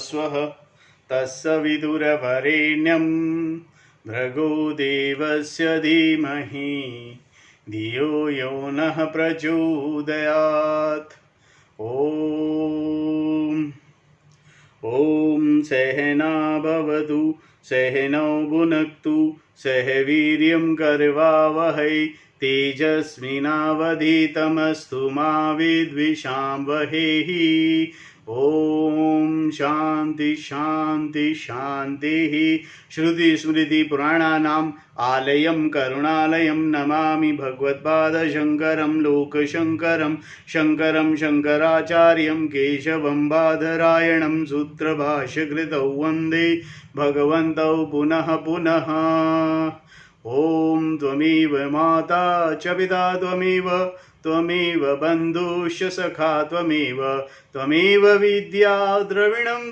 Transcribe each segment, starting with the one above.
स्वः तस्य विदुरवरेण्यं भृगो देवस्य धीमहि धियो यो नः प्रचोदयात्। ॐ सहना भवतु सहनौ भुनक्तु सह वीर्यं करवावहै तेजस्विनावधीतमस्तु मा विद्विषावहै। ॐ शान्ति शान्ति शान्तिः। श्रुतिस्मृतिपुराणानाम् आलयं करुणालयं नमामि भगवत्पादशङ्करं लोकशङ्करं शङ्करं शङ्कराचार्यं केशवं बादरायणं सूत्रभाष्यकृतौ वन्दे भगवन्तौ पुनः पुनः। ॐ त्वमेव माता च पिता त्वमेव बन्धुश्च सखा त्वमेव विद्या द्रविणं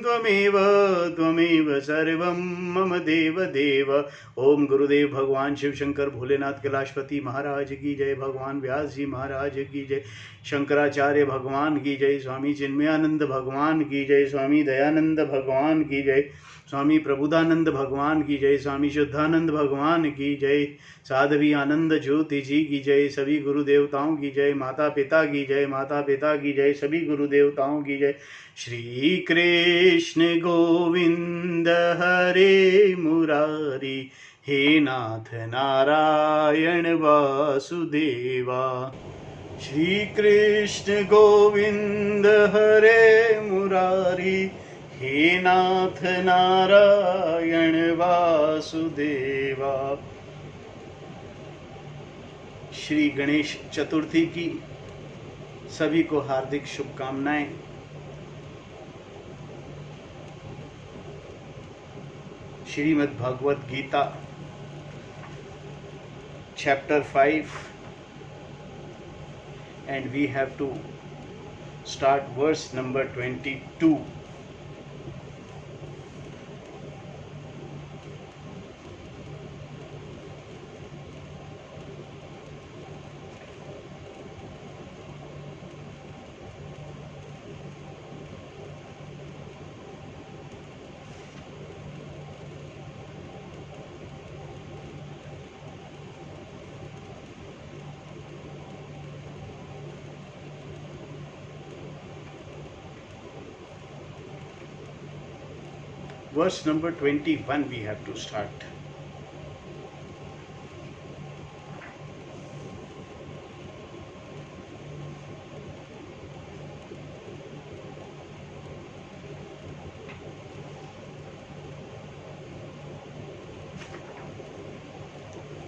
त्वमेव सर्वं मम देव। ओम गुरुदेव भगवान शिव शंकर भोलेनाथ कैलाशपति महाराज की जय, भगवान व्यास जी महाराज की जय, शंकराचार्य भगवान की जय, स्वामी चिन्मयानंद भगवान की जय, स्वामी दयानंद भगवान की जय, स्वामी प्रबुधानंद भगवान की जय, स्वामी शुद्धानंद भगवान की जय, साध्वी आनंद ज्योति जी की जय, सभी गुरु देवताओं की जय, माता पिता की जय, माता पिता की जय, सभी गुरु देवताओं की जय। श्री कृष्ण गोविंद हरे मुरारी हे नाथ नारायण वासुदेवा। श्री कृष्ण गोविंद हरे मुरारी हे नाथ नारायण वासुदेवा। श्री गणेश चतुर्थी की सभी को हार्दिक शुभकामनाएं। Shrimad Bhagavad Gita chapter 5 and we have to start verse number 22. Verse number 21 we have to start.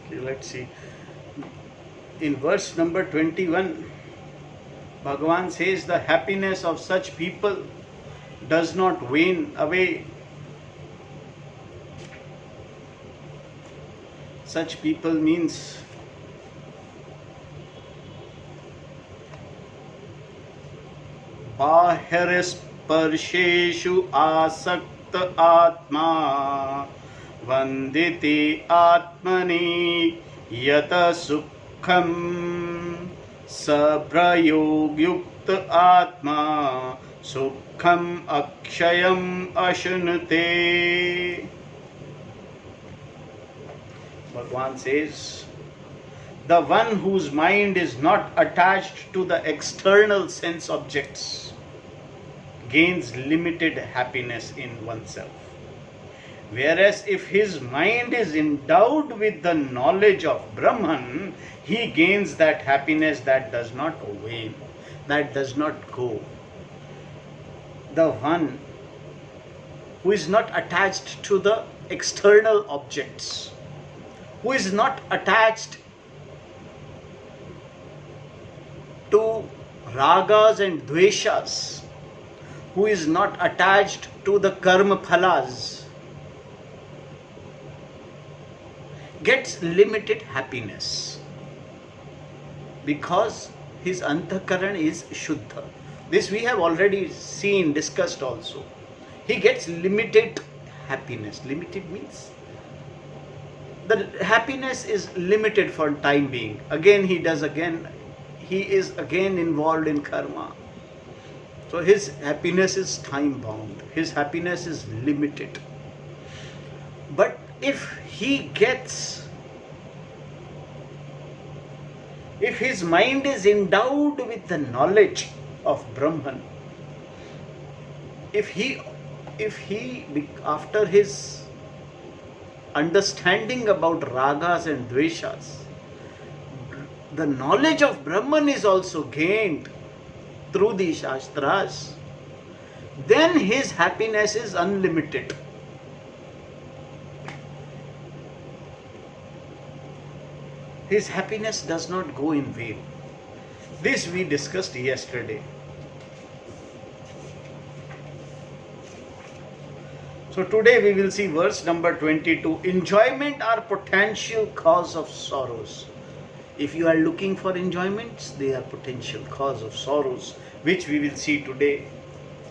Okay, let's see. In verse number 21, Bhagavan says the happiness of such people does not wane away. Such people means बाह्यस्पर्शेषु आसक्त आत्मा वंदिते आत्मनि यत सुखम सप्रयोगयुक्त आत्मा सुखम अक्षयम अश्नुते। Bhagavan says, the one whose mind is not attached to the external sense objects gains limited happiness in oneself. Whereas if his mind is endowed with the knowledge of Brahman, he gains that happiness that does not wane, that does not go. The one who is not attached to the external objects, who is not attached to ragas and dveshas, who is not attached to the karma phalas, gets limited happiness because his antakaran is shuddha. This we have already seen, discussed also. He gets limited happiness. Limited means the happiness is limited for time being. He is again involved in karma. So his happiness is time bound. His happiness is limited. But if his mind is endowed with the knowledge of Brahman, if he after his understanding about ragas and dveshas, the knowledge of Brahman is also gained through the Shastras, then his happiness is unlimited. His happiness does not go in vain. This we discussed yesterday. So today we will see verse number 22. Enjoyment are potential cause of sorrows. If you are looking for enjoyments, they are potential cause of sorrows, which we will see today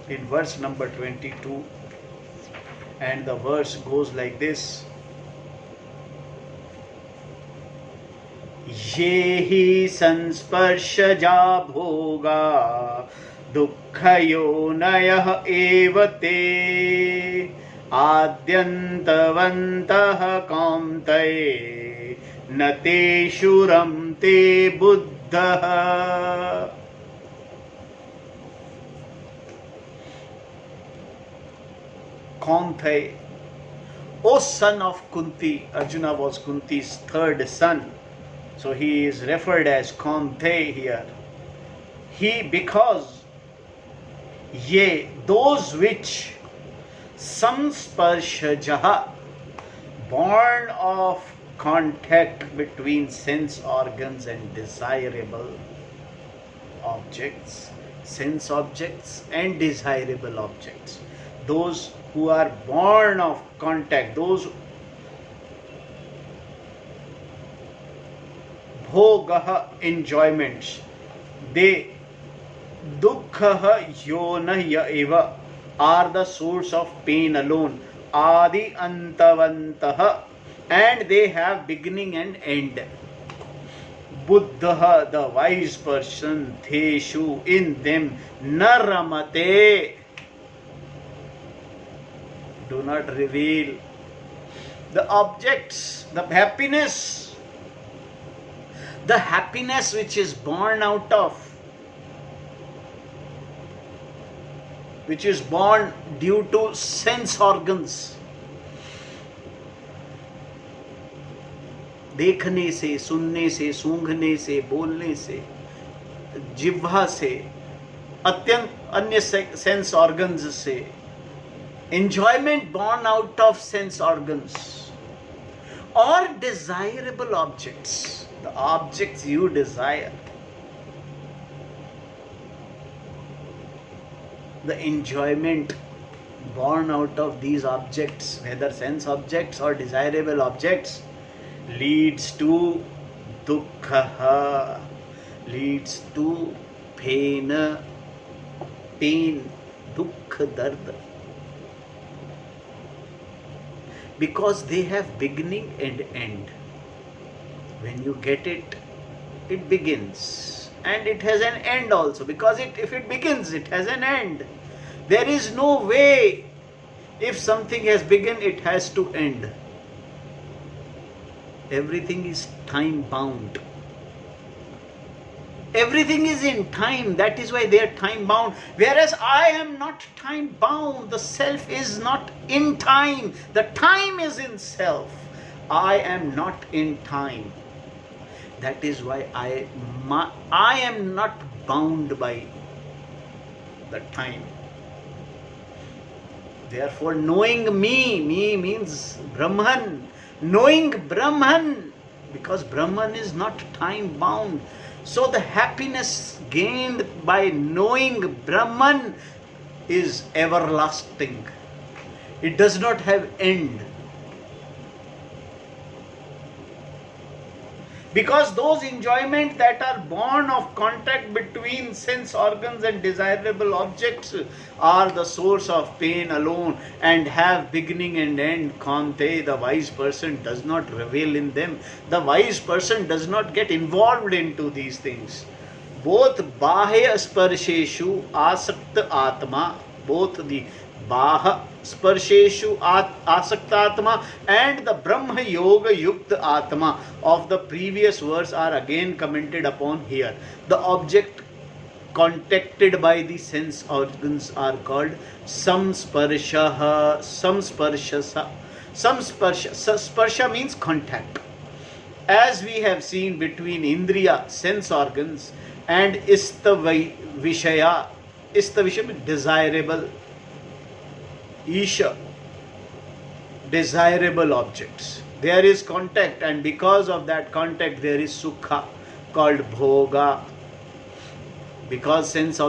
in verse number 22. And the verse goes like this. ये हि संस्पर्शजा भोगा दुःखयोनयः एव ते आद्यन्तवन्तः कान्तये न तेषु रमते बुद्धः. Kaunteya, O son of Kunti. Arjuna was Kunti's third son. So he is referred as Kaunteya here. Because those which samsparshajaha, born of contact between sense organs and desirable objects, sense objects and desirable objects. Those who are born of contact, those bhogaha, enjoyments, they dukkha yonaya eva, are the source of pain alone. Adi antavantaha, and they have beginning and end. Buddha, the wise person, teshu, in them, naramate, do not reveal. The objects, the happiness which is born out of, which is born due to sense organs, देखने से, सुनने से, सूंघने से, बोलने से, जिह्वा से, अत्यंत अन्य सेंस ऑर्गन्स से, enjoyment born out of sense organs, or desirable objects, the objects you desire, the enjoyment born out of these objects, whether sense objects or desirable objects, leads to dukkha, leads to pain, dukkha, dard, because they have beginning and end. When you get it, it begins, and it has an end also, because if it begins, it has an end. There is no way, if something has begun, it has to end. Everything is time bound. Everything is in time. That is why they are time bound. Whereas I am not time bound. The self is not in time. The time is in self. I am not in time. That is why I am not bound by the time. Therefore, knowing me means Brahman. Knowing Brahman, because Brahman is not time bound. So the happiness gained by knowing Brahman is everlasting. It does not have end. Because those enjoyments that are born of contact between sense organs and desirable objects are the source of pain alone and have beginning and end. Kante, the wise person, does not revel in them. The wise person does not get involved into these things. both bahya sparsheshu asakta atma, both the baha sparsheshu asakta atma and the brahma yoga yukta atma of the previous verse are again commented upon here. The object contacted by the sense organs are called samsparshaha. Sparsha means contact. As we have seen between indriya, sense organs, and istavishaya, istavishaya means desirable, isha, desirable objects. There is contact, and because of that contact there is sukha called bhoga. Because sense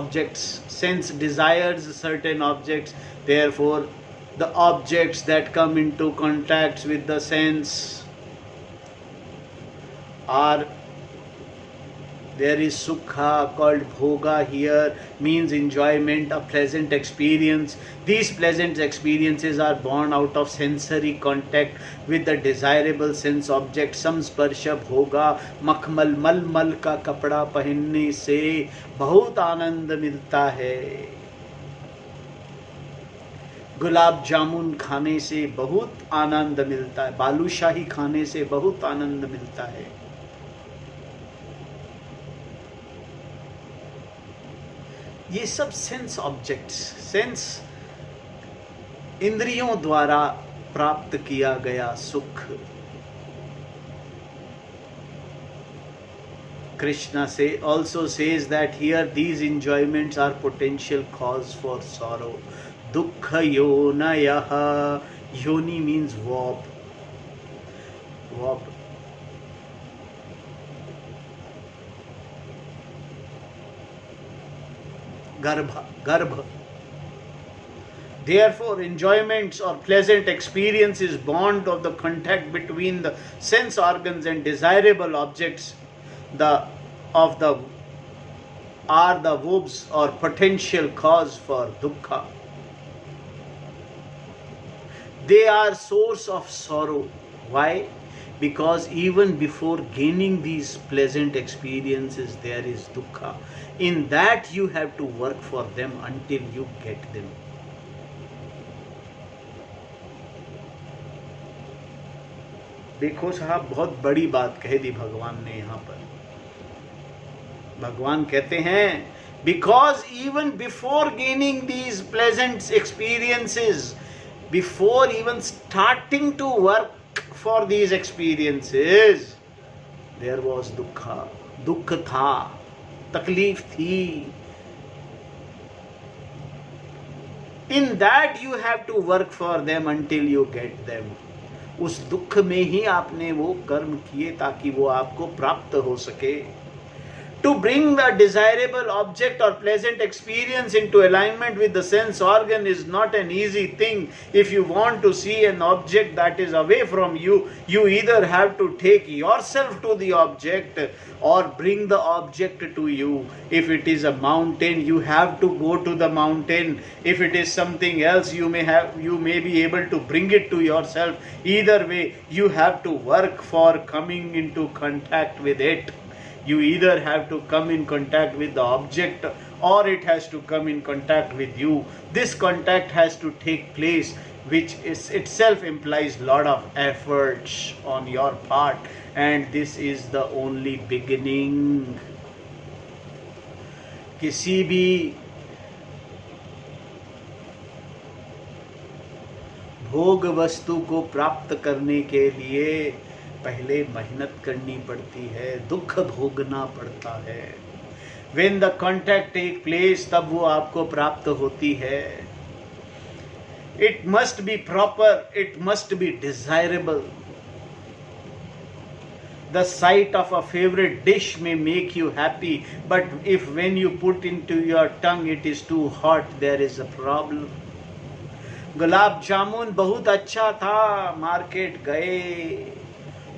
desires certain objects, therefore the objects that come into contact with the sense are, there is sukha called bhoga here, means enjoyment, a pleasant experience. These pleasant experiences are born out of sensory contact with the desirable sense object. samsparsha bhoga, मखमल मलमल का कपड़ा पहनने से बहुत आनंद मिलता है, गुलाब जामुन खाने से बहुत आनंद मिलता है, बालूशाही खाने से बहुत आनंद मिलता है. ये सब सेंस ऑब्जेक्ट्स, सेंस इंद्रियों द्वारा प्राप्त किया गया सुख. Krishna also says that here these enjoyments are potential cause for sorrow. Dukkha yonayaha. Yoni means warp. Garbha. Therefore, enjoyments or pleasant experience is born of the contact between the sense organs and desirable objects. Are the verbs or potential cause for dukkha. They are source of sorrow. Why? Because even before gaining these pleasant experiences, there is dukkha. In that you have to work for them until you get them. देखो साहब, बहुत बड़ी बात कह दी भगवान ने यहाँ पर. भगवान कहते हैं, because even before gaining these pleasant experiences, before even starting to work for these experiences, there was dukkha. दुख था, तकलीफ थी. In that you have to work for them until you get them. उस दुख में ही आपने वो कर्म किए ताकि वो आपको प्राप्त हो सके. To bring the desirable object or pleasant experience into alignment with the sense organ is not an easy thing. If you want to see an object that is away from you, you either have to take yourself to the object or bring the object to you. If it is a mountain, you have to go to the mountain. If it is something else, you may be able to bring it to yourself. Either way, you have to work for coming into contact with it. You either have to come in contact with the object or it has to come in contact with you. This contact has to take place, which is itself implies lot of efforts on your part, and this is the only beginning. किसी भी भोग वस्तु को प्राप्त करने के लिए पहले मेहनत करनी पड़ती है, दुख भोगना पड़ता है. When the contact take place, तब वो आपको प्राप्त होती है. It must be proper, it must be desirable. The sight of a favorite dish may make you happy, but if when you put into your tongue it is too hot, there is a problem. Gulab jamun बहुत अच्छा था, market गए,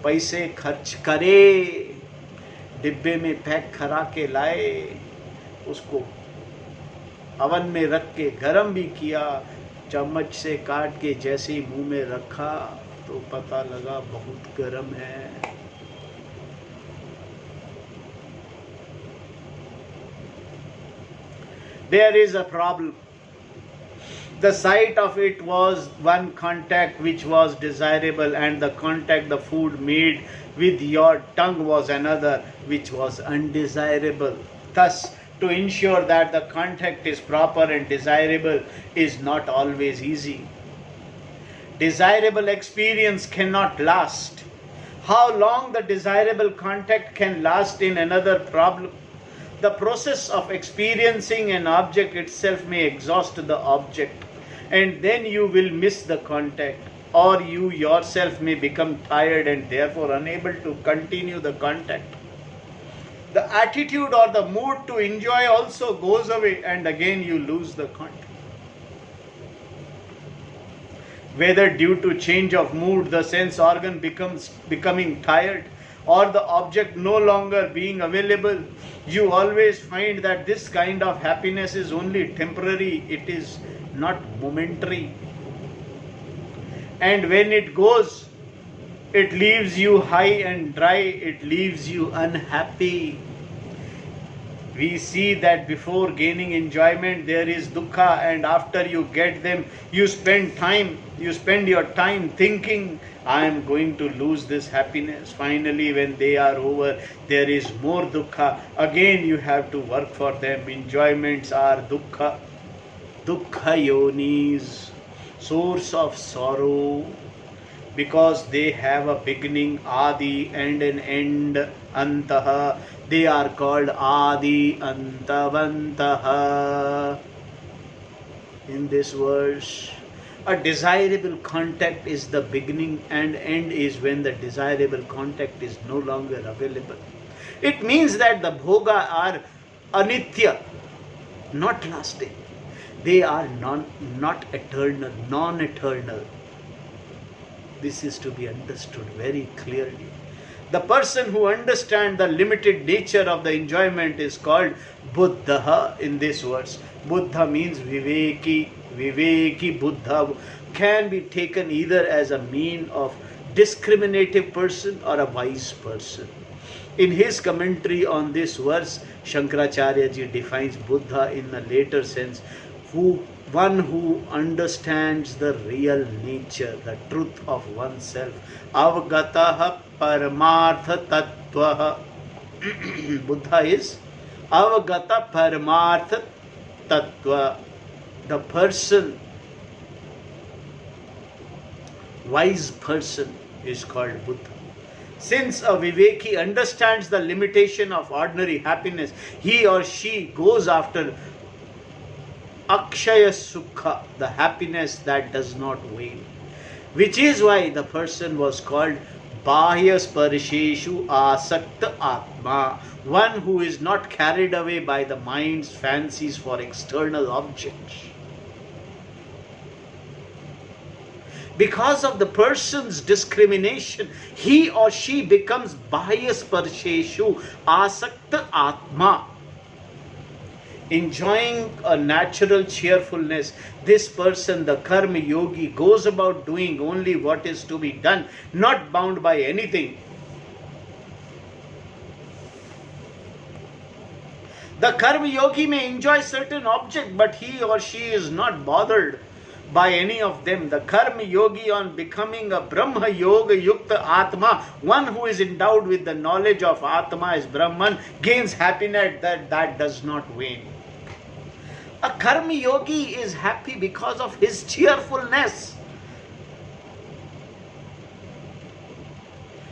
पैसे खर्च करे, डिब्बे में pack करा के लाए, उसको अवन में रख के गरम भी किया, चम्मच से काट के जैसे ही मुंह में रखा तो पता लगा बहुत गरम है. there is a problem. The sight of it was one contact which was desirable, and the contact the food made with your tongue was another which was undesirable. Thus, to ensure that the contact is proper and desirable is not always easy. Desirable experience cannot last. How long the desirable contact can last in another problem. The process of experiencing an object itself may exhaust the object, and then you will miss the contact, or you yourself may become tired and therefore unable to continue the contact. The attitude or the mood to enjoy also goes away, and again you lose the contact. Whether due to change of mood, the sense organ becoming tired, or the object no longer being available, you always find that this kind of happiness is only temporary, it is not momentary. And when it goes, it leaves you high and dry, it leaves you unhappy. We see that before gaining enjoyment there is dukkha, and after you get them, you spend your time thinking, I am going to lose this happiness. Finally, when they are over, there is more dukkha. Again you have to work for them. Enjoyments are dukkha. Dukkha yonis, source of sorrow, because they have a beginning, adi, and an end, antaha. They are called adi antavantaha. In this verse, a desirable contact is the beginning, and end is when the desirable contact is no longer available. It means that the bhoga are anitya, not lasting. They are not eternal, non-eternal. This is to be understood very clearly. The person who understands the limited nature of the enjoyment is called Buddha in this verse. Buddha means Viveki. Viveki Buddha can be taken either as a mean of discriminative person or a wise person. In his commentary on this verse, Shankaracharya ji defines Buddha in a later sense, one who understands the real nature, the truth of oneself. Avgataha paramartha tattvaha. Buddha is Avgata paramartha tattva. The person, wise person, is called Buddha. Since a Viveki understands the limitation of ordinary happiness, he or she goes after Akshaya Sukha, the happiness that does not wane. Which is why the person was called Bahya Sparsheshu Asakta Atma, one who is not carried away by the mind's fancies for external objects. Because of the person's discrimination, he or she becomes Bahya Sparsheshu Asakta Atma. Enjoying a natural cheerfulness, this person, the karma yogi, goes about doing only what is to be done, not bound by anything. The karma yogi may enjoy certain object, but he or she is not bothered by any of them. The karma yogi, on becoming a Brahma Yoga Yukta Atma, one who is endowed with the knowledge of Atma as Brahman, gains happiness that does not wane. A karma yogi is happy because of his cheerfulness,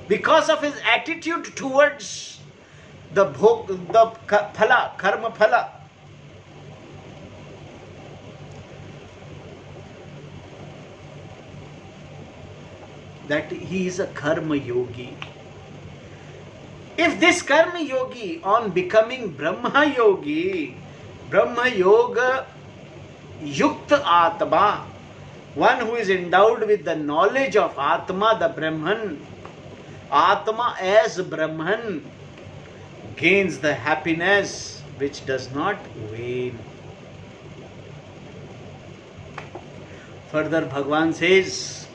because of his attitude towards the phala, karma phala. That he is a karma yogi. If this karma yogi, on becoming Brahma yogi, Brahma Yoga Yukta Atma, one who is endowed with the knowledge of Atma, the Brahman, Atma as Brahman, gains the happiness which does not wane. Further, Bhagavan says,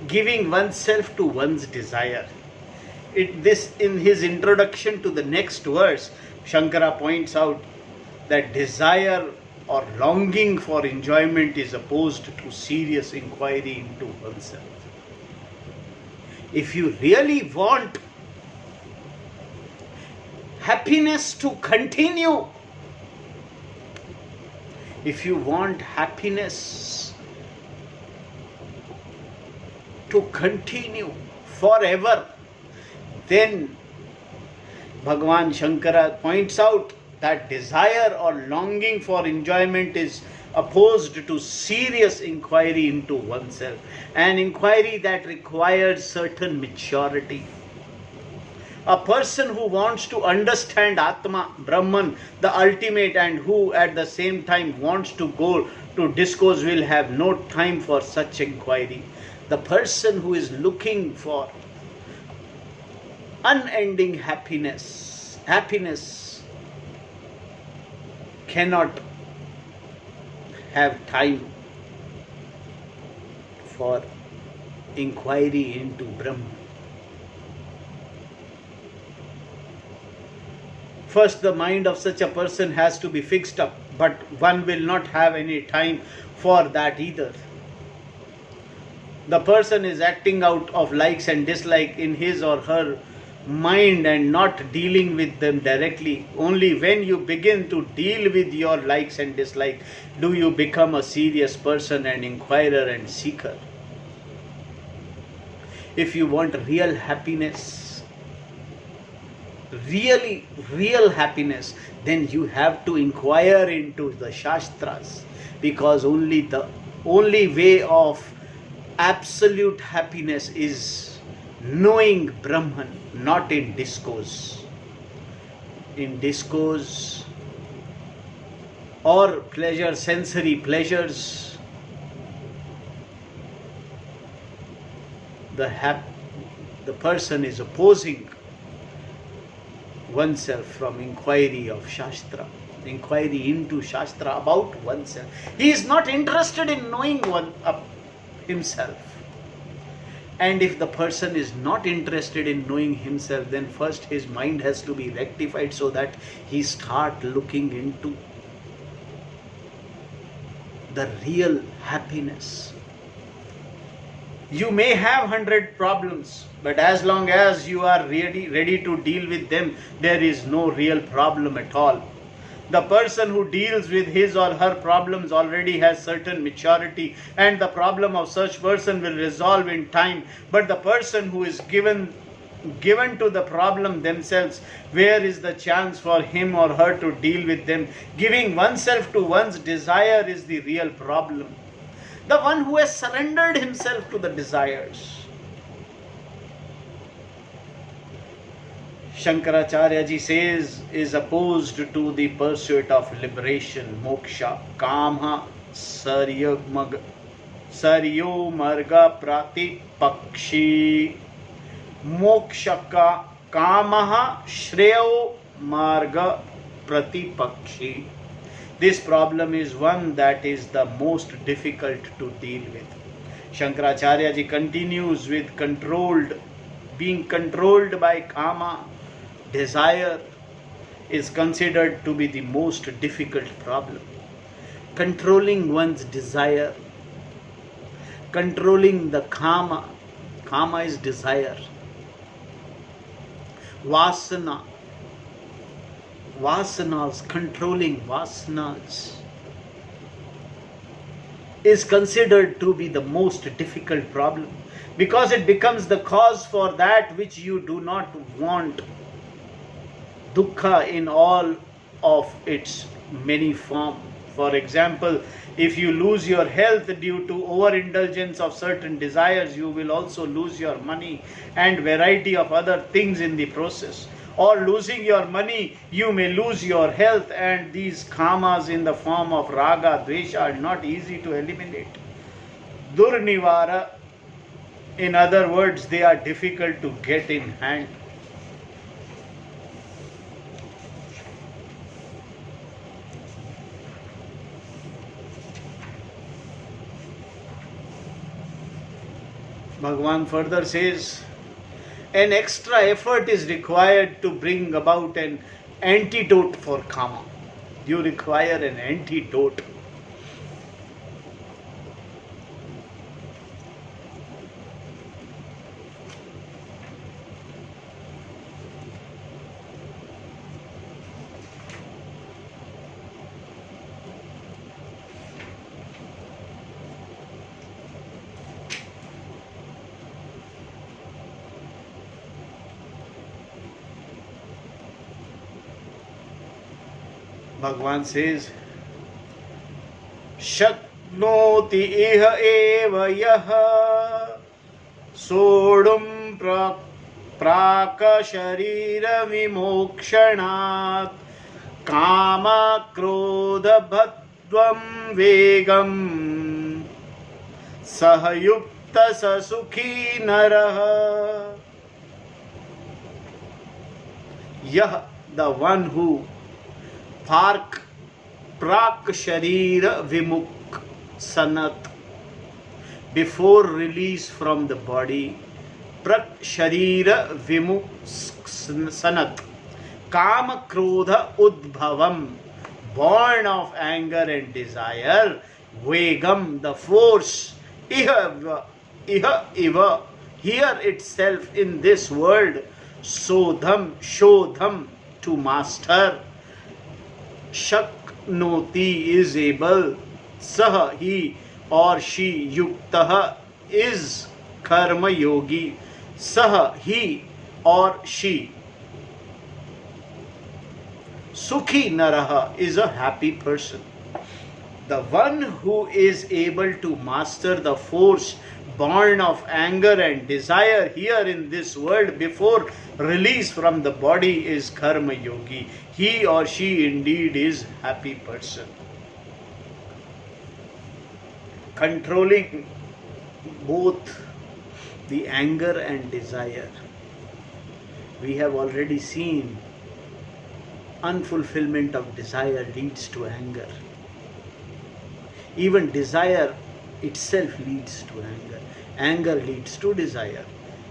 giving oneself to one's desire. In his introduction to the next verse, Shankara points out that desire or longing for enjoyment is opposed to serious inquiry into oneself. If you really want happiness to continue, if you want happiness to continue forever, then Bhagavan Shankara points out that desire or longing for enjoyment is opposed to serious inquiry into oneself, an inquiry that requires certain maturity. A person who wants to understand Atma, Brahman, the ultimate, and who at the same time wants to go to discourse will have no time for such inquiry. The person who is looking for unending happiness cannot have time for inquiry into Brahman. First, the mind of such a person has to be fixed up, but one will not have any time for that either. The person is acting out of likes and dislikes in his or her mind and not dealing with them directly. Only when you begin to deal with your likes and dislikes do you become a serious person and inquirer and seeker. If you want real happiness, real happiness, then you have to inquire into the Shastras, because only way of absolute happiness is knowing Brahman, not in discourse. In discourse or pleasure, sensory pleasures, the person is opposing oneself from inquiry of Shastra, inquiry into Shastra about oneself. He is not interested in knowing himself. And if the person is not interested in knowing himself, then first his mind has to be rectified so that he start looking into the real happiness. You may have 100 problems, but as long as you are ready to deal with them, there is no real problem at all. The person who deals with his or her problems already has certain maturity, and the problem of such person will resolve in time. But the person who is given to the problem themselves, where is the chance for him or her to deal with them? Giving oneself to one's desire is the real problem. The one who has surrendered himself to the desires. Shankaracharya ji says, is opposed to the pursuit of liberation, moksha, kama, saryo marga pratipakshi. Moksha ka kamaha shreyo marga pratipakshi. This problem is one that is the most difficult to deal with. Shankaracharya ji continues with being controlled by kama, desire, is considered to be the most difficult problem. Controlling one's desire, controlling the kama is desire. Controlling vasanas is considered to be the most difficult problem, because it becomes the cause for that which you do not want. Dukkha in all of its many forms. For example, if you lose your health due to overindulgence of certain desires, you will also lose your money and variety of other things in the process. Or losing your money, you may lose your health, and these kamas in the form of raga, dvesha are not easy to eliminate. Durnivara, in other words, they are difficult to get in hand. Bhagavan further says, an extra effort is required to bring about an antidote for kama. You require an antidote. Bhagwan says, Shaknoti iha eva yaha sodum praka sharira vimokshanat kama krodha bhadvam vegam sahayukta sasukhi naraha. Yah, the one who Prak Sharira Vimuk Sanat, before release from the body, Prak Sharira Vimuk Sanat, Kama Krodha Udbhavam, born of anger and desire, Vegam, the force, Iha Iva, here itself in this world, Sodham, Shodham, to master. Shaknoti is able, Saha, he or she, Yuktaha is Karma Yogi, Saha, he or she, Sukhi Naraha is a happy person. The one who is able to master the force born of anger and desire here in this world before release from the body is Karma Yogi. He or she indeed is happy person. Controlling both the anger and desire. We have already seen unfulfillment of desire leads to anger. Even desire itself leads to anger. Anger leads to desire.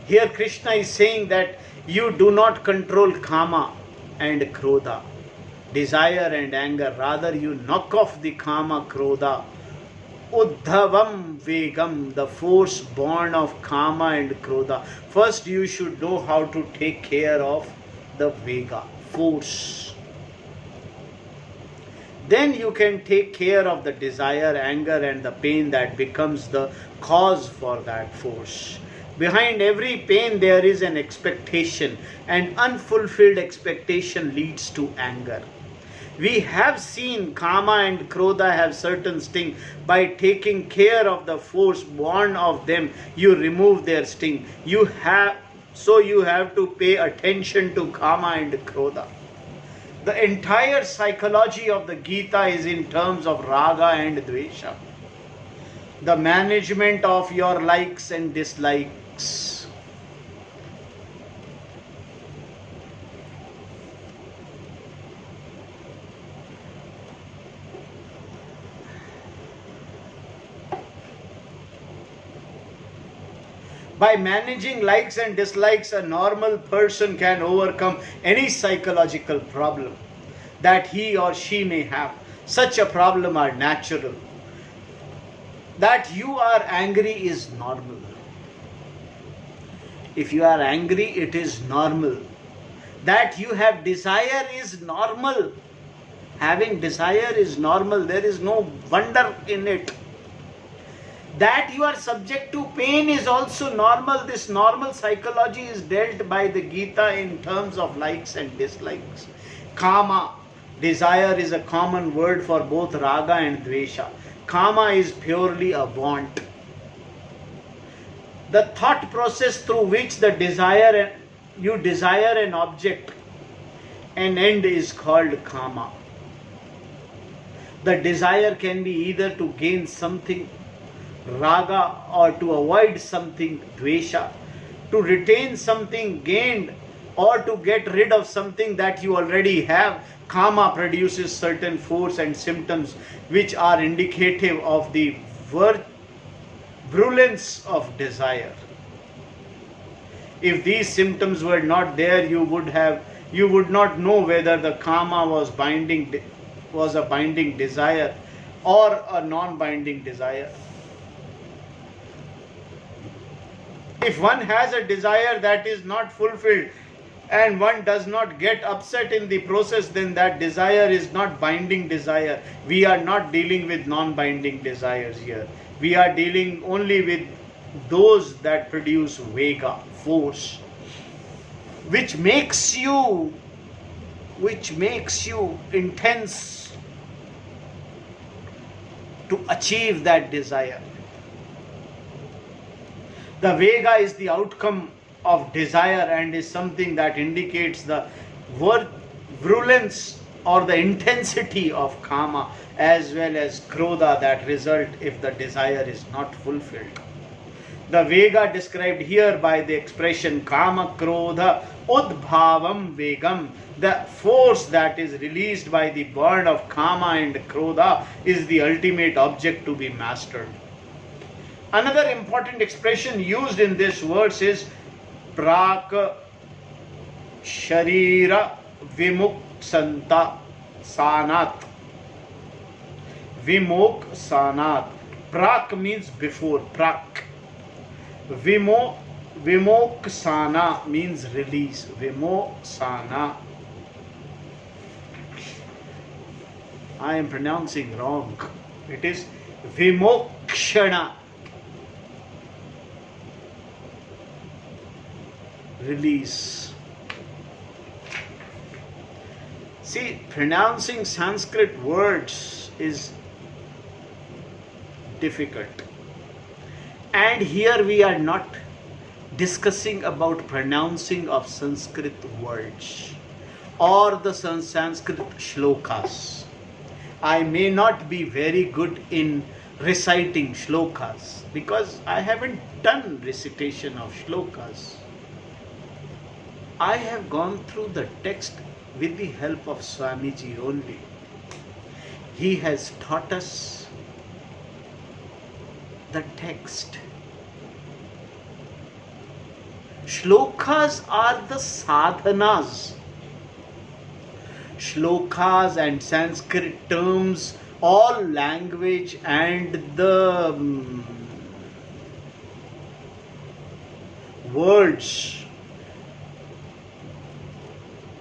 Here Krishna is saying that you do not control kama and krodha, desire and anger. Rather you knock off the kama, krodha. Uddhavam vegam, the force born of kama and krodha. First you should know how to take care of the vega, force. Then you can take care of the desire, anger and the pain that becomes the cause for that force. Behind every pain there is an expectation, and unfulfilled expectation leads to anger. We have seen kama and krodha have certain sting. By taking care of the force born of them, you remove their sting. You have to pay attention to kama and krodha. The entire psychology of the Gita is in terms of raga and dvesha. The management of your likes and dislikes. By managing likes and dislikes, a normal person can overcome any psychological problem that he or she may have. Such a problem are natural. That you are angry is normal. If you are angry, it is normal. That you have desire is normal. Having desire is normal. There is no wonder in it. That you are subject to pain is also normal. This normal psychology is dealt by the Gita in terms of likes and dislikes. Kama, desire, is a common word for both raga and dvesha. Kama is purely a want. The thought process through which you desire an object, an end, is called kama. The desire can be either to gain something, raga, or to avoid something, dvesha, to retain something gained, or to get rid of something that you already have. Kama produces certain force and symptoms which are indicative of the virulence of desire. If these symptoms were not there, you would not know whether the kama was binding was a binding desire or a non-binding desire. If one has a desire that is not fulfilled and one does not get upset in the process, then that desire is not binding desire. We are not dealing with non-binding desires here. We are dealing only with those that produce vega, force, which makes you intense to achieve that desire. The vega is the outcome of desire and is something that indicates the virulence or the intensity of kama as well as krodha that result if the desire is not fulfilled. The vega described here by the expression kama krodha udbhavam vegam, the force that is released by the burn of kama and krodha, is the ultimate object to be mastered. Another important expression used in this verse is prak sharira vimuksanta sanat. Vimok sanat. Prak means before. Prak. Vimoksana means release. Vimoksana. I am pronouncing wrong. It is Vimokshana. Release. See, pronouncing Sanskrit words is difficult. And here we are not discussing about pronouncing of Sanskrit words or the Sanskrit shlokas. I may not be very good in reciting shlokas because I haven't done recitation of shlokas. I have gone through the text with the help of Swamiji only. He has taught us the text. Shlokas are the sadhanas. Shlokas and Sanskrit terms, all language and the words,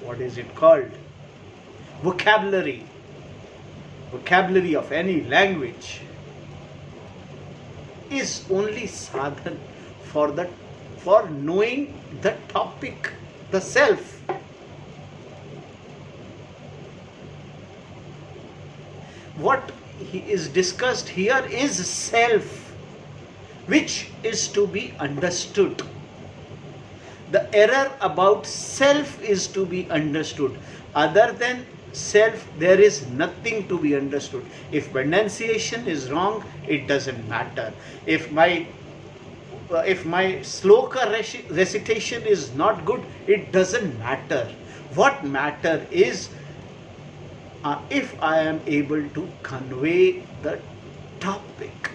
what is it called? Vocabulary of any language is only sadhan for knowing the topic, the self. What is discussed here is self, which is to be understood. The error about self is to be understood. Other than self, there is nothing to be understood. If pronunciation is wrong, it doesn't matter. If my sloka recitation is not good, it doesn't matter. What matter is if I am able to convey the topic.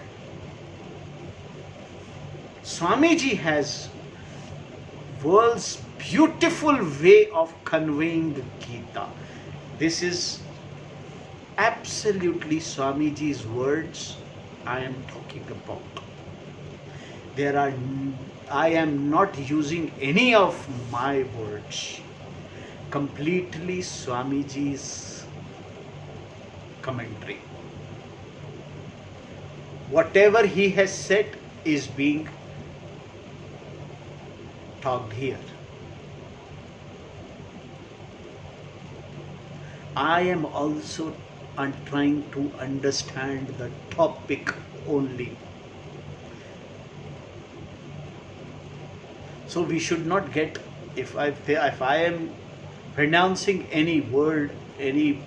Swamiji has world's beautiful way of conveying the Gita. This is absolutely Swamiji's words I am talking about. I am not using any of my words. Completely Swamiji's commentary. Whatever he has said is being talked here. I am also trying to understand the topic only. So we should not get, if I am pronouncing any word, any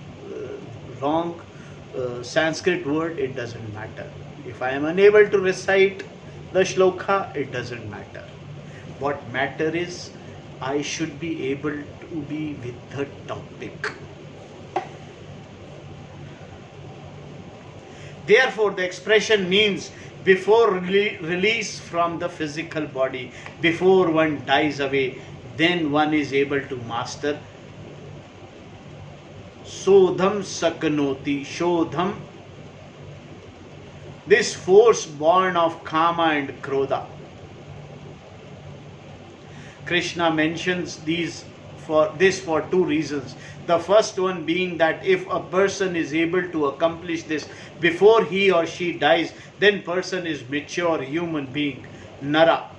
wrong Sanskrit word, it doesn't matter. If I am unable to recite the shloka, it doesn't matter. What matter is I should be able to be with the topic. Therefore, the expression means before release from the physical body, before one dies away, then one is able to master sodham saknoti. Shodham, this force born of kama and krodha. Krishna mentions for two reasons. The first one being that if a person is able to accomplish this before he or she dies, then person is mature human being, Nara.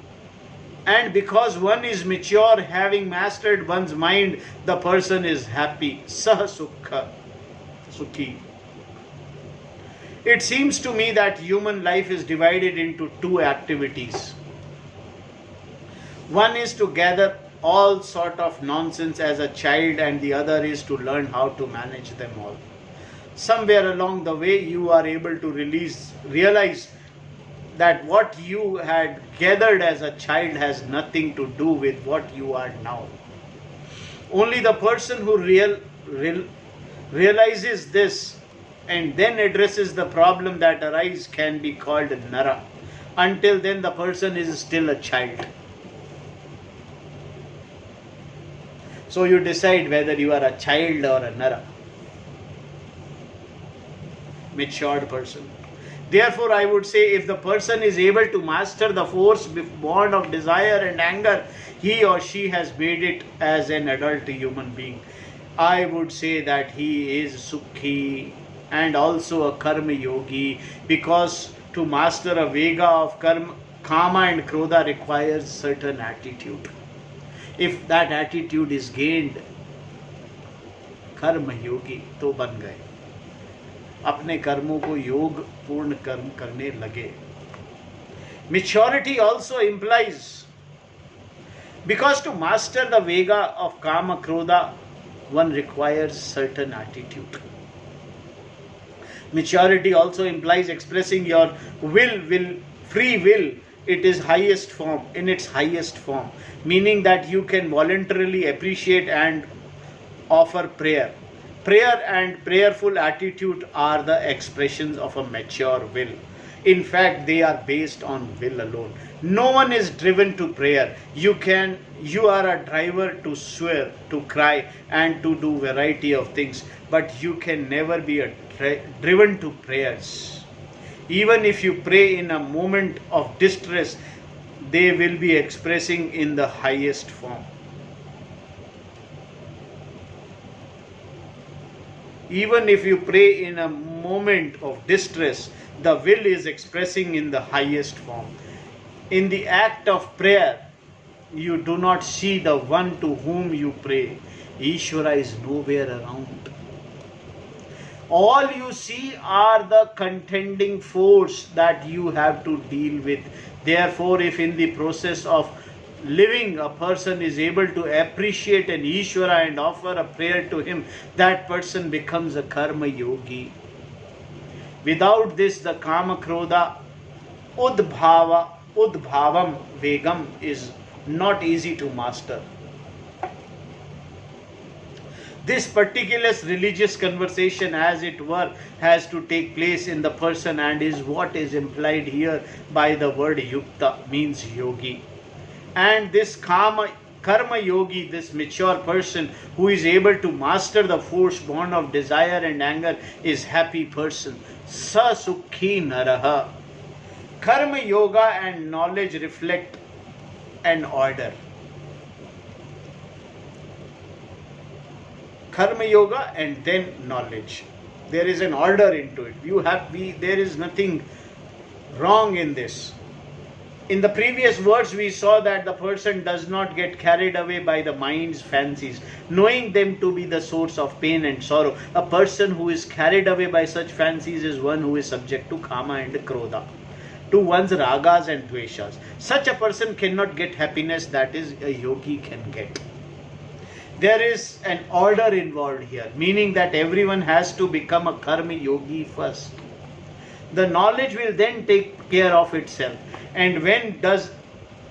And because one is mature, having mastered one's mind, the person is happy, Saha Sukha, Sukhi. It seems to me that human life is divided into two activities. One is to gather all sort of nonsense as a child, and the other is to learn how to manage them all. Somewhere along the way you are able to realize that what you had gathered as a child has nothing to do with what you are now. Only the person who realizes this and then addresses the problem that arises can be called Nara. Until then the person is still a child. So you decide whether you are a child or a Nara. Matured person. Therefore, I would say if the person is able to master the force born of desire and anger, he or she has made it as an adult human being. I would say that he is Sukhi and also a Karma Yogi, because to master a Vega of Kama and Krodha requires certain attitude. If that attitude is gained, कर्म योगी तो बन गए, अपने कर्मों को योग पूर्ण कर्म करने लगे. Maturity also implies, because to master the Vega of Kama Krodha, one requires certain attitude. Maturity also implies expressing your free will. It is highest form, in its highest form, meaning that you can voluntarily appreciate and offer prayer. Prayer and prayerful attitude are the expressions of a mature will. In fact, they are based on will alone. No one is driven to prayer. You are a driver to swear, to cry, and to do variety of things, but you can never be driven to prayers. Even if you pray in a moment of distress, they will be expressing in the highest form. Even if you pray in a moment of distress, the will is expressing in the highest form. In the act of prayer, you do not see the one to whom you pray. Ishvara is nowhere around. All you see are the contending force that you have to deal with. Therefore, if in the process of living a person is able to appreciate an Ishvara and offer a prayer to him, that person becomes a Karma Yogi. Without this, the Kama Krodha Udbhavam Vegam is not easy to master. This particular religious conversation, as it were, has to take place in the person and is what is implied here by the word Yukta, means yogi. And this Karma Yogi, this mature person who is able to master the force born of desire and anger, is happy person. Sa Sukhi Naraha. Karma Yoga and knowledge reflect an order. Karma Yoga and then knowledge. There is an order into it. There is nothing wrong in this. In the previous words, we saw that the person does not get carried away by the mind's fancies, knowing them to be the source of pain and sorrow. A person who is carried away by such fancies is one who is subject to Kama and Krodha, to one's ragas and dveshas. Such a person cannot get happiness that is a yogi can get. There is an order involved here, meaning that everyone has to become a Karma Yogi first. The knowledge will then take care of itself. And when does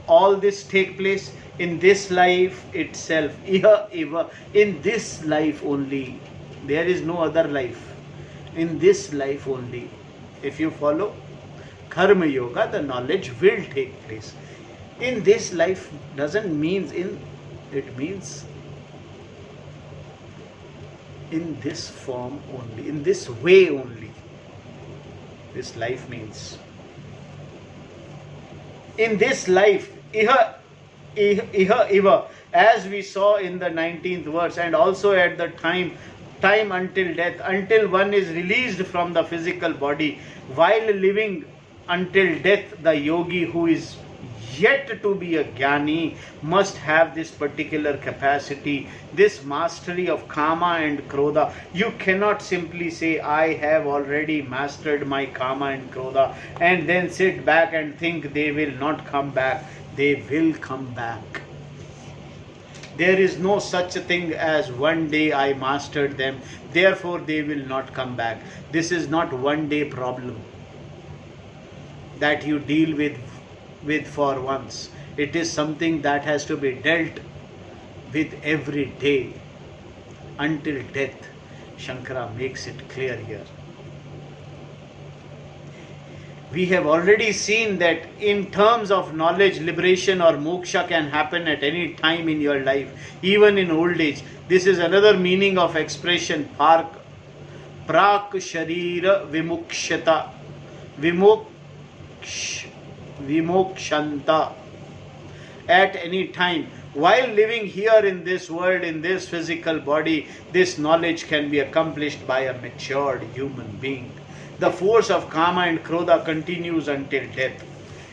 all this take place? In this life itself. In this life only. There is no other life. In this life only. If you follow Karma Yoga, the knowledge will take place. In this life doesn't mean it means in this form only, in this way only. This life means in this life, iha, iha, as we saw in the 19th verse, and also at the time until death, until one is released from the physical body, while living until death, the yogi who is yet to be a jnani must have this particular capacity, this mastery of kama and krodha. You cannot simply say, I have already mastered my kama and krodha, and then sit back and think they will not come back. They will come back. There is no such a thing as one day I mastered them, therefore they will not come back. This is not one day problem that you deal with for once. It is something that has to be dealt with every day until death. Shankara makes it clear here. We have already seen that in terms of knowledge, liberation or moksha can happen at any time in your life, even in old age. This is another meaning of expression prak sharira vimukshata vimokshanta. At any time, while living here in this world, in this physical body, this knowledge can be accomplished by a matured human being. The force of kama and krodha continues until death.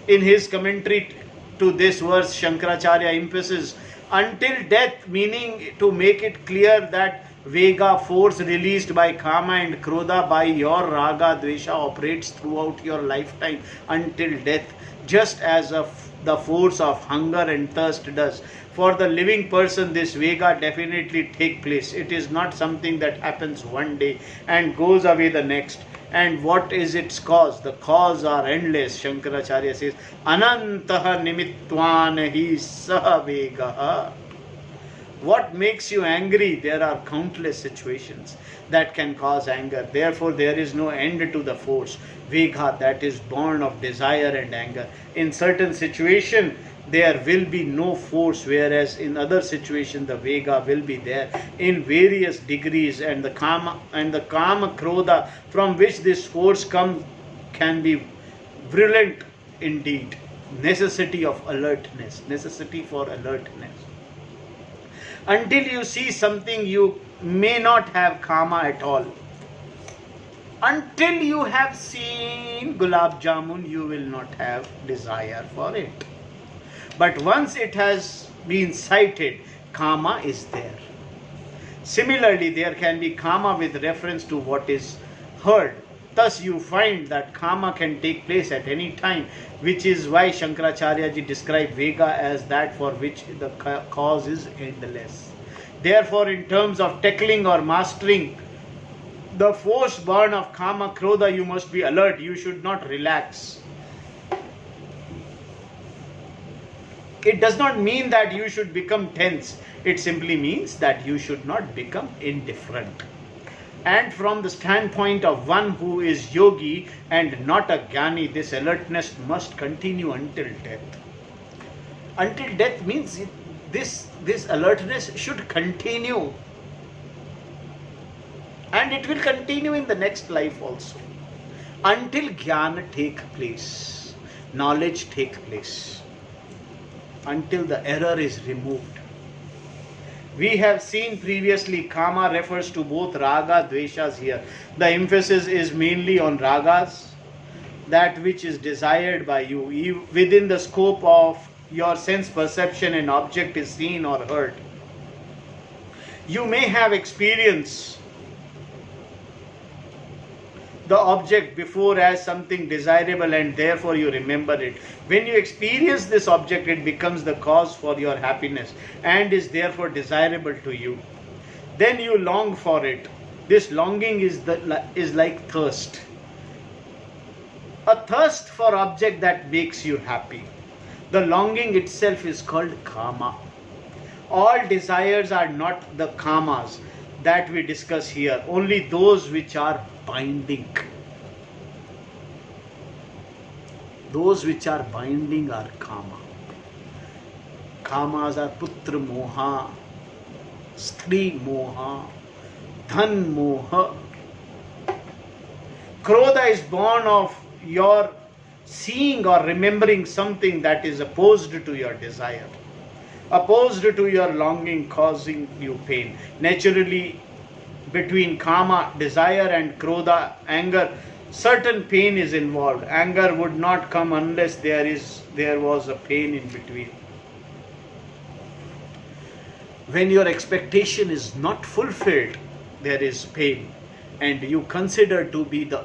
In his commentary to this verse, Shankaracharya emphasizes until death, meaning to make it clear that Vega, force released by kama and krodha by your raga dvesha, operates throughout your lifetime until death, just as the force of hunger and thirst does. For the living person, this Vega definitely take place. It is not something that happens one day and goes away the next. And what is its cause? The cause are endless. Shankaracharya says, Anantaha nimittvan hi saha Vegaha. What makes you angry? There are countless situations that can cause anger. Therefore, there is no end to the force, Vega, that is born of desire and anger. In certain situation, there will be no force, whereas in other situations, the Vega will be there in various degrees, and the kama krodha from which this force comes can be virulent indeed. Necessity of alertness, necessity for alertness. Until you see something, you may not have kama at all. Until you have seen gulab jamun, you will not have desire for it. But once it has been sighted, kama is there. Similarly, there can be kama with reference to what is heard. Thus, you find that kama can take place at any time, which is why Shankaracharya ji described Vega as that for which the cause is endless. Therefore, in terms of tackling or mastering the force born of kama krodha, you must be alert. You should not relax. It does not mean that you should become tense. It simply means that you should not become indifferent. And from the standpoint of one who is yogi and not a jnani, this alertness must continue until death. Until death means this alertness should continue. And it will continue in the next life also. Until jnana take place, knowledge take place. Until the error is removed. We have seen previously, kama refers to both raga, dveshas here. The emphasis is mainly on ragas, that which is desired by you. Within the scope of your sense perception, an object is seen or heard. You may have experienced the object before as something desirable and therefore you remember it. When you experience this object, it becomes the cause for your happiness and is therefore desirable to you. Then you long for it. This longing is like thirst. A thirst for object that makes you happy. The longing itself is called kama. All desires are not the kamas that we discuss here, only those which are binding. Those which are binding are kama. Kamas are putra moha, stri moha, dhan moha. Krodha is born of your seeing or remembering something that is opposed to your desire, opposed to your longing, causing you pain. Naturally, between kama, desire, and krodha, anger, certain pain is involved. Anger would not come unless there was a pain in between. When your expectation is not fulfilled, there is pain, and you consider to be the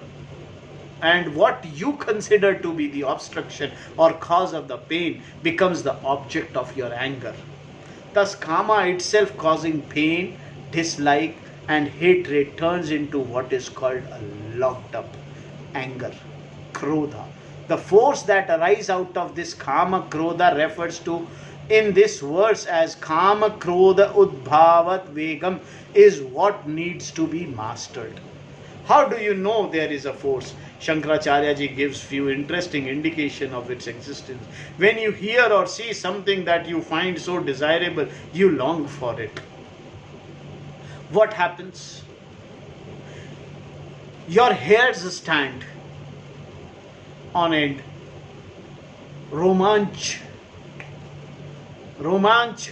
and what you consider to be the obstruction or cause of the pain becomes the object of your anger. Thus, kama itself causing pain, dislike, and hatred turns into what is called a locked up anger, krodha. The force that arises out of this kama krodha refers to in this verse as kama krodha udbhavat vegam is what needs to be mastered. How do you know there is a force? Shankaracharya ji gives few interesting indication of its existence. When you hear or see something that you find so desirable, you long for it. What happens? Your hairs stand on end. Romanch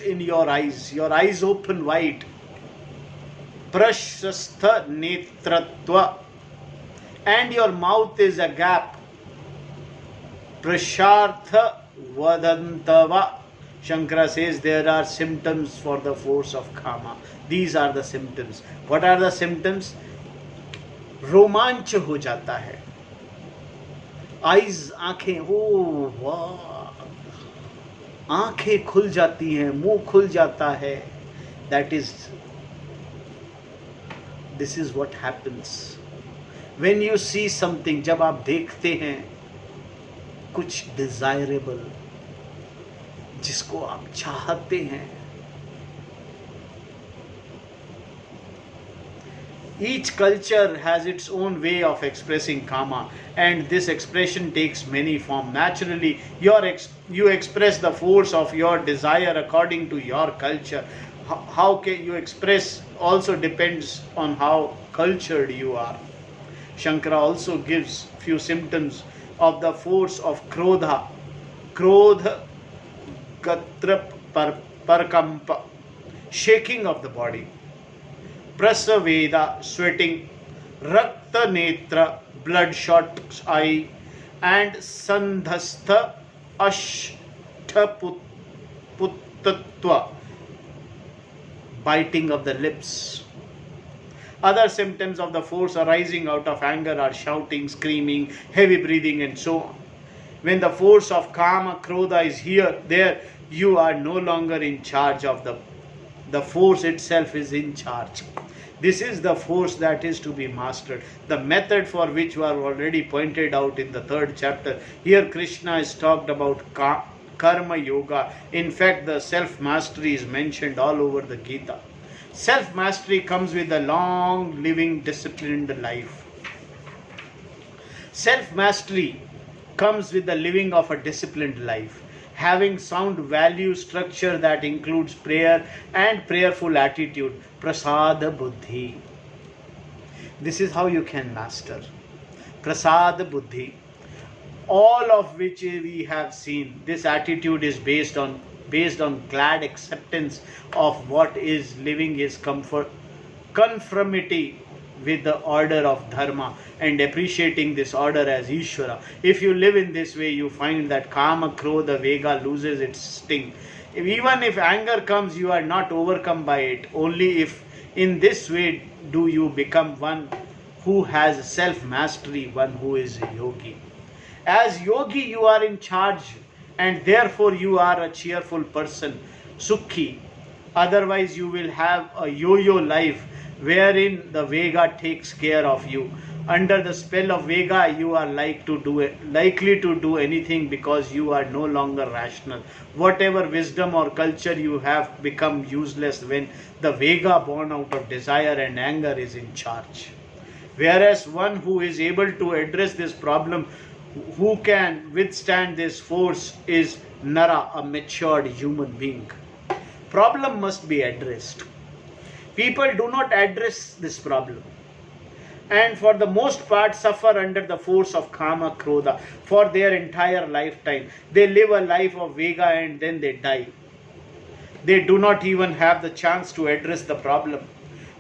in your eyes open wide. Prashastha netratva, and your mouth is a gap. Prashartha vadantava. Shankara says there are symptoms for the force of kama. These are the symptoms. What are the symptoms? रोमांच हो जाता है. Eyes आंखें, ओ वाह, आंखें खुल जाती हैं, मुंह खुल जाता है. This is what happens when you see something. जब आप देखते हैं कुछ desirable, जिसको आप चाहते हैं. Each culture has its own way of expressing kama, and this expression takes many forms. Naturally, you express the force of your desire according to your culture. How can you express also depends on how cultured you are. Shankara also gives few symptoms of the force of krodha. Krodha gatra parkampa, shaking of the body. Prasaveda, sweating. Rakta netra, bloodshot eye. And sandhastha ashtaputtatva, biting of the lips. Other symptoms of the force arising out of anger are shouting, screaming, heavy breathing, and so on. When the force of kama, krodha is there, you are no longer in charge of the force itself is in charge. This is the force that is to be mastered. The method for which were already pointed out in the 3rd chapter. Here Krishna is talked about karma yoga. In fact, the self-mastery is mentioned all over the Gita. Self-mastery comes with a long living disciplined life. Self-mastery comes with the living of a disciplined life. Having sound value structure that includes prayer and prayerful attitude. Prasada buddhi. This is how you can master. Prasada buddhi. All of which we have seen. This attitude is based on glad acceptance of what is living is conformity with the order of dharma and appreciating this order as Ishvara. If you live in this way, you find that kama, krodha, vega loses its sting. Even if anger comes, you are not overcome by it. Only if in this way do you become one who has self-mastery, one who is a yogi. As yogi, you are in charge, and therefore you are a cheerful person, sukhi. Otherwise, you will have a yo-yo life wherein the Vega takes care of you. Under the spell of Vega, you are likely to do anything because you are no longer rational. Whatever wisdom or culture you have become useless when the Vega born out of desire and anger is in charge. Whereas one who is able to address this problem, who can withstand this force, is Nara, a matured human being. Problem must be addressed. People do not address this problem, and for the most part suffer under the force of kama krodha for their entire lifetime. They live a life of vega and then they die. They do not even have the chance to address the problem.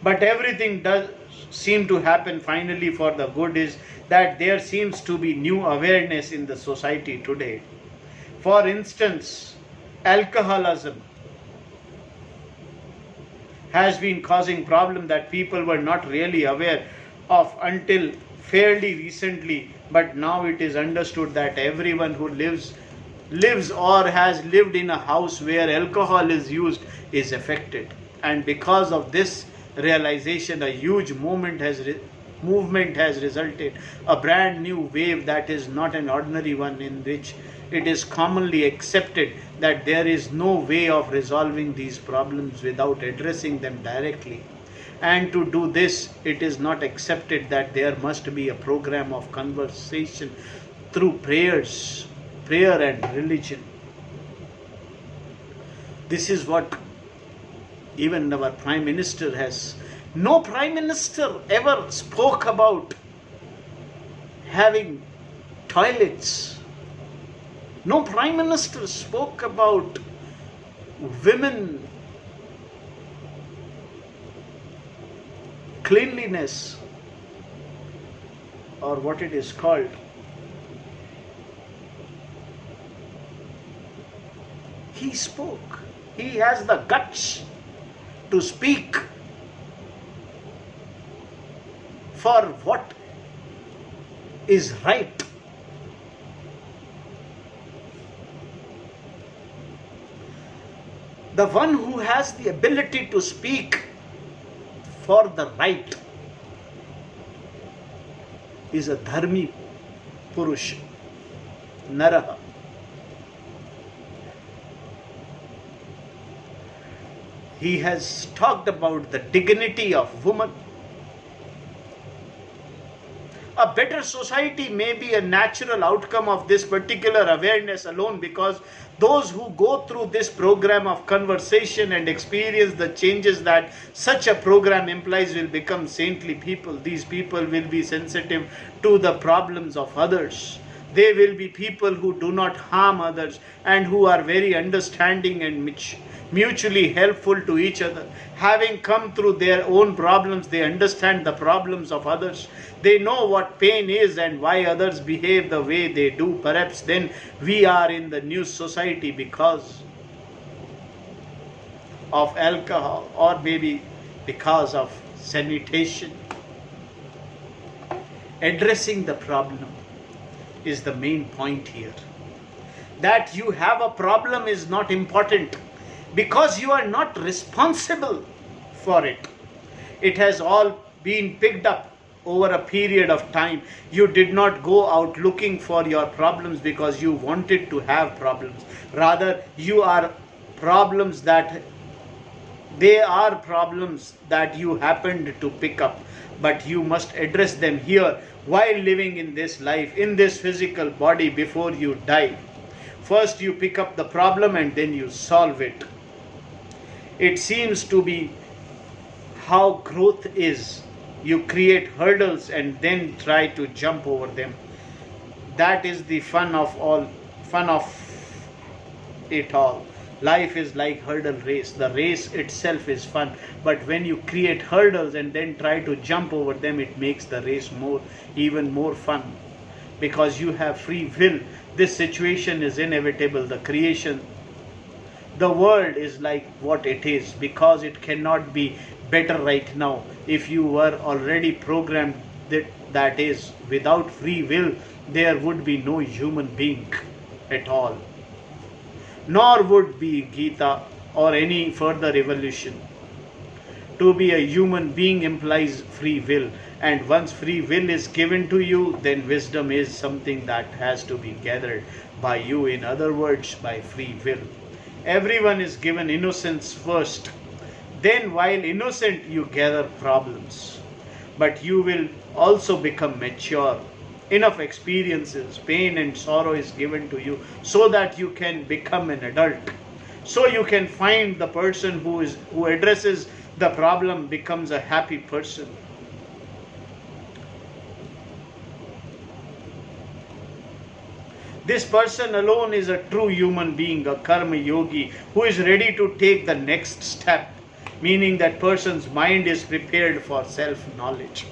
But everything does seem to happen finally for the good is that there seems to be new awareness in the society today. For instance, alcoholism has been causing problem that people were not really aware of until fairly recently, but now it is understood that everyone who lives or has lived in a house where alcohol is used is affected. And because of this realization, a huge movement has resulted, a brand new wave that is not an ordinary one, in which it is commonly accepted that there is no way of resolving these problems without addressing them directly. And to do this, it is not accepted that there must be a program of conversation through prayer and religion. This is what even our Prime Minister has. No Prime Minister ever spoke about having toilets. No Prime Minister spoke about women cleanliness, or what it is called. He spoke. He has the guts to speak for what is right. The one who has the ability to speak for the right is a dharmi purush, naraha. He has talked about the dignity of woman. A better society may be a natural outcome of this particular awareness alone, because those who go through this program of conversation and experience the changes that such a program implies will become saintly people. These people will be sensitive to the problems of others. They will be people who do not harm others and who are very understanding and mutually helpful to each other. Having come through their own problems, they understand the problems of others. They know what pain is and why others behave the way they do. Perhaps then we are in the new society because of alcohol, or maybe because of sanitation. Addressing the problem is the main point here. That you have a problem is not important, because you are not responsible for it. It has all been picked up over a period of time. You did not go out looking for your problems because you wanted to have problems. Rather, they are problems that you happened to pick up. But you must address them here while living in this life, in this physical body, before you die. First you pick up the problem and then you solve it. It seems to be how growth is. You create hurdles and then try to jump over them. That is the fun of it all. Life is like hurdle race. The race itself is fun, but when you create hurdles and then try to jump over them, it makes the race even more fun, because you have free will. This situation is inevitable. The world is like what it is because it cannot be better right now. If you were already programmed that is, without free will, there would be no human being at all. Nor would be Gita or any further evolution. To be a human being implies free will, and once free will is given to you, then wisdom is something that has to be gathered by you. In other words, by free will. Everyone is given innocence first. Then while innocent, you gather problems. But you will also become mature. Enough experiences, pain and sorrow is given to you so that you can become an adult. So you can find the person who addresses the problem becomes a happy person. This person alone is a true human being, a karma yogi, who is ready to take the next step, meaning that person's mind is prepared for self-knowledge.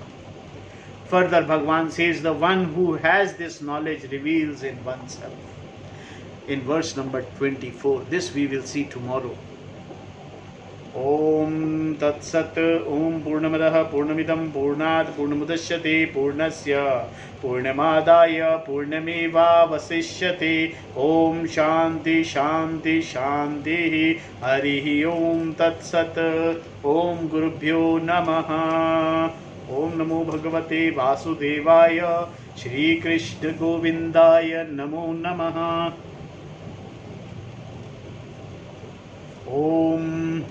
Further, Bhagavan says, the one who has this knowledge reveals in oneself. In verse number 24, this we will see tomorrow. Om Tat Sat. Om Purnamadaha Purnamidam Purnat Purnamudashyate Purnasya Purnamadaya Purnameva Vasishyate. Om Shanti Shanti Shanti. Harihi Om Tat Sat. Om Gurubhyo Namaha. Om Namo Bhagavate Vasudevaya. Shri Krishna Govindaya Namo Namaha. Om